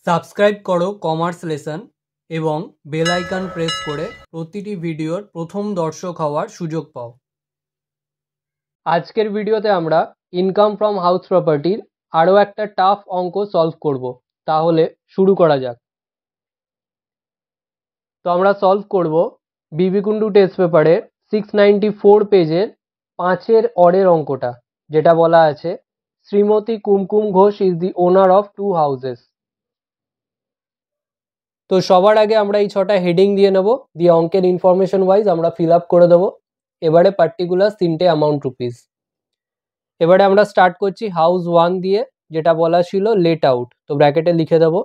Subscribe করো commerce lesson এবং bell icon press করে প্রতিটি ভিডিওর প্রথম দর্শক হওয়ার সুযোগ পাও। আজকের ভিডিওতে আমরা ইনকাম ফ্রম হাউস প্রপার্টির আরও একটা টাফ অঙ্ক সলভ করব। তাহলে শুরু করা যাক। তো আমরা সলভ করব বিবি কুন্ডু টেস্ট পেপারের 694 পেজের 5-এর অরের অঙ্কটা, যেটা বলা আছে Shrimati Kumkum Ghosh is the owner of 2 houses. তো সবার আগে আমরা এই 6টা হেডিং দিয়ে নেব, দিয়ে অঙ্কের ইনফরমেশন ওয়াইজ আমরা ফিল আপ করে দেবো। এবারে পার্টিকুলার 3টে অ্যামাউন্ট রুপিস। এবারে আমরা স্টার্ট করছি হাউস 1 দিয়ে, যেটা বলা ছিল লেট আউট, তো ব্র্যাকেটে লিখে দেবো।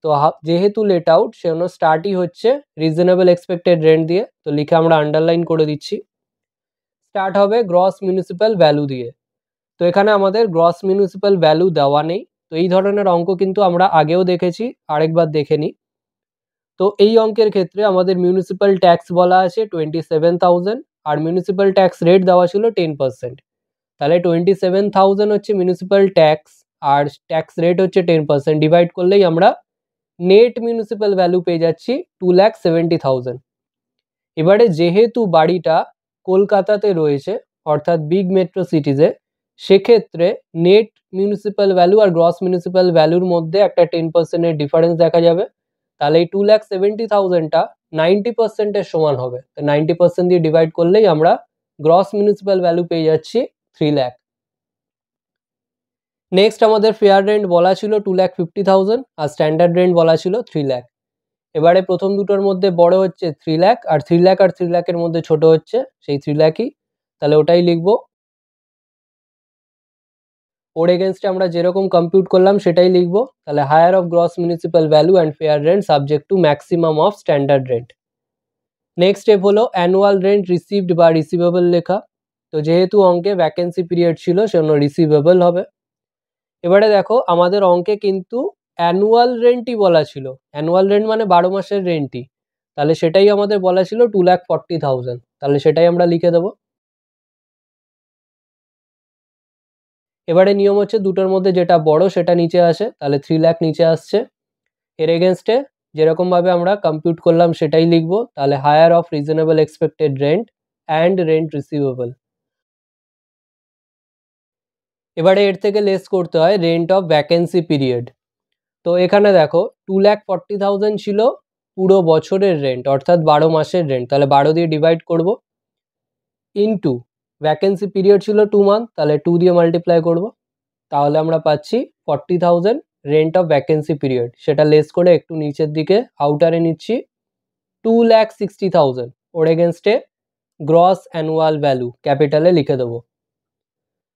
তো যেহেতু লেট আউট সেজন্য স্টার্টই হচ্ছে রিজনেবল এক্সপেক্টেড রেন্ট দিয়ে, তো লিখে আমরা আন্ডারলাইন করে দিচ্ছি। স্টার্ট হবে গ্রস মিউনিসিপ্যাল ভ্যালু দিয়ে। তো এখানে আমাদের গ্রস মিউনিসিপ্যাল ভ্যালু দেওয়া নেই, তো এই ধরনের অঙ্ক কিন্তু আমরা আগেও দেখেছি, আরেকবার দেখে নিই। তো এই অঙ্কের ক্ষেত্রে আমাদের মিউনিসিপ্যাল ট্যাক্স বলা আছে 27,000 আর মিউনিসিপ্যাল ট্যাক্স রেট দেওয়া ছিল 10%। তাহলে 27,000 হচ্ছে মিউনিসিপ্যাল ট্যাক্স আর ট্যাক্স রেট হচ্ছে 10%, ডিভাইড করলেই আমরা নেট মিউনিসিপ্যাল ভ্যালু পেয়ে যাচ্ছি 2,70,000। এবারে যেহেতু বাড়িটা কলকাতাতে রয়েছে অর্থাৎ বিগ মেট্রো সিটিজে, সেক্ষেত্রে নেট মিউনিসিপ্যাল ভ্যালু আর গ্রস মিউনিসিপ্যাল ভ্যালুর মধ্যে একটা 10%-এর ডিফারেন্স দেখা যাবে। তাহলে এই 2,70,000টা 90%-এর সমান হবে। তো 90% দিয়ে ডিভাইড করলেই আমরা গ্রস মিউনিসিপ্যাল ভ্যালু পেয়ে যাচ্ছি 3 লাখ। নেক্সট আমাদের ফেয়ার রেন্ট বলা ছিল 2,50,000 আর স্ট্যান্ডার্ড রেন্ট বলা ছিল 3 লাখ। এবারে প্রথম দুটোর মধ্যে বড় হচ্ছে 3 লাখ, আর 3 লাখ আর 3 লাখের মধ্যে ছোট হচ্ছে সেই 3 লাখই, তাহলে ওটাই লিখবো। ওর এগেনস্টে আমরা যেরকম কম্পিউট করলাম সেটাই লিখবো। তাহলে higher of gross municipal value and fair rent subject to maximum of standard rent. Next step হলো অ্যানুয়াল রেন্ট রিসিভড বা রিসিভেবল লেখা। তো যেহেতু অঙ্কে ভ্যাকেন্সি পিরিয়ড ছিল সেজন্য রিসিভেবল হবে। এবারে দেখো আমাদের অঙ্কে কিন্তু অ্যানুয়াল রেন্টই বলা ছিল, অ্যানুয়াল রেন্ট মানে 12 মাসের রেন্টই, তাহলে সেটাই আমাদের বলা ছিল 2,40,000, তাহলে সেটাই আমরা লিখে দেবো। এবারে নিয়ম হচ্ছে দুটোর মধ্যে যেটা বড় সেটা নিচে আসে, তাহলে 3 লাখ নিচে আসছে। এর এগেনস্টে যেরকমভাবে আমরা কম্পিউট করলাম সেটাই লিখবো, তাহলে higher of reasonable expected rent and rent receivable. এবারে এর থেকে লেস করতে হয় রেন্ট অফ ভ্যাকেন্সি পিরিয়ড। তো এখানে দেখো 2,40,000 ছিল পুরো বছরের রেন্ট অর্থাৎ 12 মাসের রেন্ট, তাহলে 12 দিয়ে ডিভাইড করব, ইনটু ভ্যাকেন্সি পিরিয়ড ছিল 2 মান্থ, তাহলে 2 দিয়ে মাল্টিপ্লাই করব, তাহলে আমরা পাচ্ছি 40,000 রেন্ট অফ ভ্যাকেন্সি পিরিয়ড। সেটা লেস করে একটু নিচের দিকে আউটারে নিচ্ছি 2,60,000, ওর এগেনস্টে গ্রস অ্যানুয়াল ভ্যালু ক্যাপিটালে লিখে দেবো।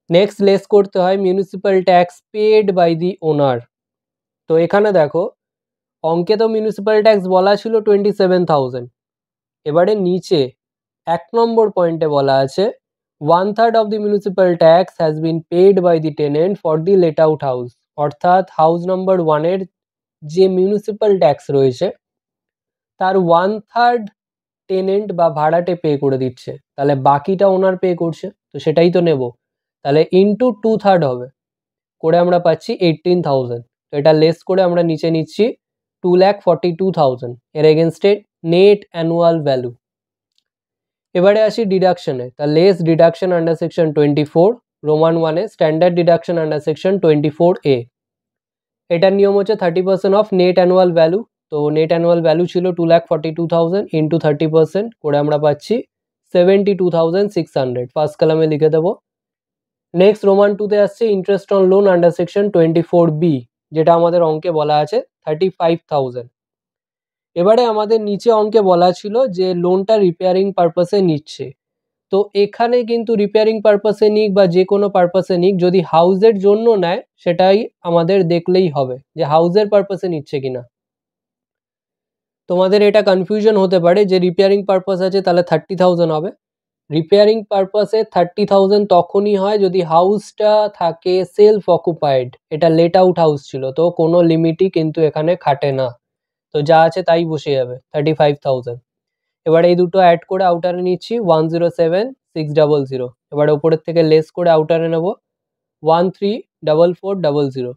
নেক্সট লেস করতে হয় municipal tax paid by the owner. তো এখানে দেখো অঙ্কে তো মিউনিসিপ্যাল ট্যাক্স বলা ছিল 27,000, এবারে নিচে 1 নম্বর পয়েন্টে বলা আছে 1/3 of the municipal tax has been paid by the tenant for the let out house. অর্থাৎ হাউস নাম্বার 1-এর যে মিউনিসিপ্যাল ট্যাক্স রয়েছে তার 1/3 টেনেন্ট বা ভাড়াটে পে করে দিচ্ছে, তাহলে বাকিটা ওনার পে করছে, তো সেটাই তো নেব, তাহলে ইন্টু 2/3 হবে, করে আমরা পাচ্ছি 18,000। তো এটা লেস করে আমরা নিচে নিচ্ছি 2,42,000, এর এগেনস্টে নেট অ্যানুয়াল ভ্যালু। এবারে আসি ডিডাকশনে, তা less deduction under section 24 roman 1-এ standard deduction under section 24A। এটার নিয়ম হচ্ছে 30% অফ নেট অ্যানুয়াল ভ্যালু। তো নেট অ্যানুয়াল ভ্যালু ছিল 2,42,000 ইন্টু 30% করে আমরা পাচ্ছি 72,600, ফার্স্ট কলামে লিখে দেবো। নেক্সট রোমান 2-তে আসছে interest on loan under section 24B, যেটা আমাদের অঙ্কে বলা আছে 35,000। এবারে আমাদের নিচে অঙ্কে বলা ছিল যে লোনটা রিপেয়ারিং পারপাসে নিচ্ছে। তো এখানে কিন্তু রিপেয়ারিং পারপাসে নিক বা যে কোনো পারপাসে নিক, যদি হাউসের জন্য নেয় সেটাই আমাদের দেখলেই হবে যে হাউসের পারপাসে নিচ্ছে কিনা। তোমাদের এটা কনফিউশন হতে পারে যে রিপেয়ারিং পারপাস আছে তাহলে 30,000 হবে। রিপেয়ারিং পারপাসে 30,000 তখনই হয় যদি হাউসটা থাকে সেলফ অকুপাইড, এটা লেট আউট হাউস ছিল, তো কোনো লিমিটই কিন্তু এখানে খাটে না, তো যা আছে তাই বসে যাবে 35,000। এবার এই দুটো অ্যাড করে আউটারে নিচ্ছি 107,600, এবার ওপরের থেকে লেস করে আউটারে নেব 13,4400।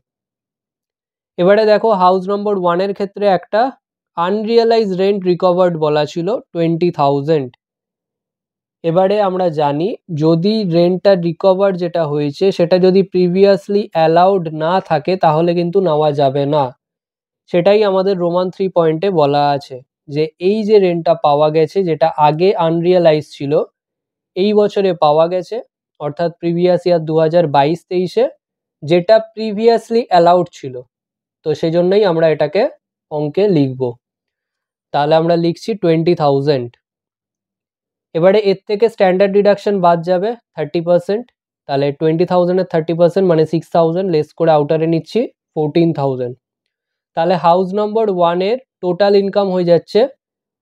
এবারে দেখো হাউস নম্বর 1 এর ক্ষেত্রে একটা আনরিয়ালাইজ রেন্ট রিকভার্ড বলা ছিল 20,000। এবারে আমরা জানি যদি রেন্টটা রিকভার যেটা হয়েছে সেটা যদি প্রিভিয়াসলি অ্যালাউড না থাকে তাহলে কিন্তু নেওয়া যাবে না। সেটাই আমাদের রোমান 3 পয়েন্টে বলা আছে যে এই যে রেন্টটা পাওয়া গেছে যেটা আগে আনরিয়ালাইজ ছিল এই বছরে পাওয়া গেছে অর্থাৎ প্রিভিয়াস ইয়ার 2022-23-এ যেটা প্রিভিয়াসলি অ্যালাউড ছিল, তো সেই জন্যই আমরা এটাকে অঙ্কে লিখব। তাহলে আমরা লিখছি 20,000। এবারে এর থেকে স্ট্যান্ডার্ড ডিডাকশন বাদ যাবে 30%। তাহলে 20,000-এর 30% মানে 6,000 লেস করে আউটারে নিচ্ছি 14,000। তাহলে হাউস নম্বর 1 এর টোটাল ইনকাম হয়ে যাচ্ছে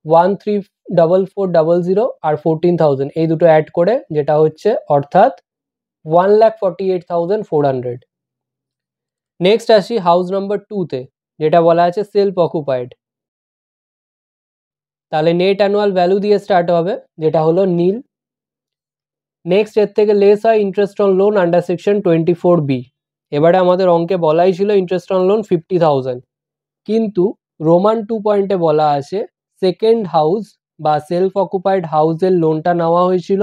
13,44,000 আর 14,000 এই দুটো অ্যাড করে যেটা হচ্ছে অর্থাৎ 1,48,400। নেক্সট আসি হাউস নাম্বার 2-তে যেটা বলা আছে সেলফ অকুপাইড। তাহলে নেট অ্যানুয়াল ভ্যালু দিয়ে স্টার্ট হবে যেটা হলো নীল। নেক্সট এর থেকে লেস হয় interest on loan under section 24B। এবারে আমাদের অঙ্কে বলাই ছিল ইন্টারেস্ট অন লোন 50,000, কিন্তু রোমান 2 পয়েন্টে বলা আছে সেকেন্ড হাউস বা সেলফ অকুপাইড হাউসের লোনটা নেওয়া হয়েছিল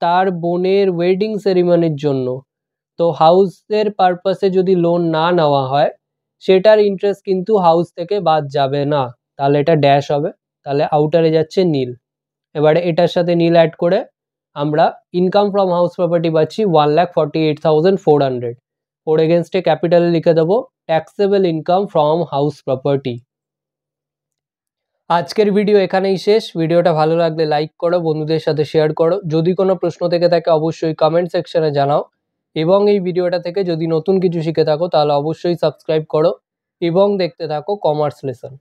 তার বোনের ওয়েডিং সেরিমনির জন্য। তো হাউসের পারপাসে যদি লোন না নেওয়া হয় সেটার ইন্টারেস্ট কিন্তু হাউস থেকে বাদ যাবে না, তাহলে এটা ড্যাশ হবে, তাহলে আউটারে যাচ্ছে নীল। এবারে এটার সাথে নীল অ্যাড করে আমরা ইনকাম ফ্রম হাউস প্রপার্টি পাচ্ছি 1,48,400। ওর এগেনস্টে ক্যাপিটালে লিখে দেবো taxable income from house property. আজকের ভিডিও এখানেই শেষ। ভিডিওটা ভালো লাগলে লাইক করো, বন্ধুদের সাথে শেয়ার করো, যদি কোনো প্রশ্ন থেকে থাকে অবশ্যই কমেন্ট সেকশনে জানাও, এবং এই ভিডিওটা থেকে যদি নতুন কিছু শিখে থাকো তাহলে অবশ্যই সাবস্ক্রাইব করো এবং দেখতে থাকো কমার্স লেসন।